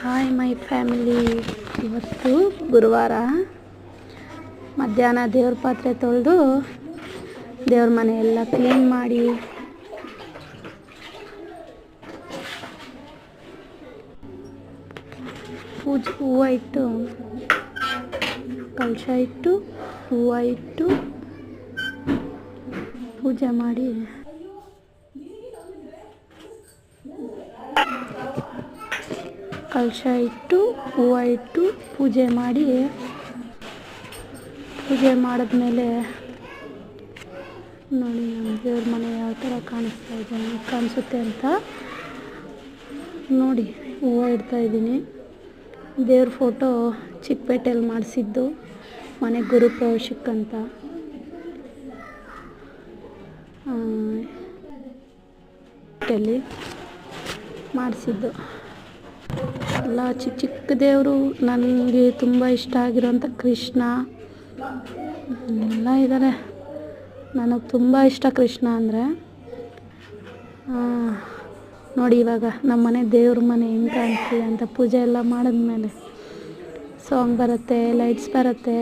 Hi my family. ಇವತ್ತು ಗುರುವಾರ ಮಧ್ಯಾಹ್ನ ದೇವ್ರ ಪಾತ್ರೆ ತೊಳೆದು ದೇವ್ರ ಮನೆ ಎಲ್ಲ ಕ್ಲೀನ್ ಮಾಡಿ ಪೂಜೆ ಹೂವು ಇಟ್ಟು ಕಲಶ ಇಟ್ಟು ಹೂವು ಇಟ್ಟು ಪೂಜೆ ಮಾಡಿ ಕಲಶ ಇಟ್ಟು ಹೂವು ಇಟ್ಟು ಪೂಜೆ ಮಾಡಿದ್ಮೇಲೆ ನೋಡಿ ನಮ್ಮ ದೇವ್ರ ಮನೆ ಯಾವ ಥರ ಕಾಣಿಸುತ್ತೆ ಅಂತ ನೋಡಿ. ಹೂವು ಇಡ್ತಾ ಇದ್ದೀನಿ. ದೇವ್ರ ಫೋಟೋ ಚಿಕ್ಕಪೇಟೆಯಲ್ಲಿ ಮಾಡಿಸಿದ್ದು ಮನೆ ಗುರುಪ್ರವೇಶಕ್ಕಂತ. ಮಾಡಿಸಿದ್ದು ಎಲ್ಲ ಚಿಕ್ಕ ಚಿಕ್ಕ ದೇವರು. ನನಗೆ ತುಂಬ ಇಷ್ಟ ಆಗಿರೋಂಥ ಕೃಷ್ಣ ಎಲ್ಲ ಇದ್ದಾರೆ. ನನಗೆ ತುಂಬ ಇಷ್ಟ ಕೃಷ್ಣ ಅಂದರೆ. ನೋಡಿ ಇವಾಗ ನಮ್ಮ ಮನೆ ದೇವ್ರ ಮನೆ ಹೆಂಗೆ ಕಾಣ್ತೀವಿ ಅಂತ ಪೂಜೆ ಎಲ್ಲ ಮಾಡಿದ್ಮೇಲೆ ಸಾಂಗ್ ಬರುತ್ತೆ, ಲೈಟ್ಸ್ ಬರುತ್ತೆ.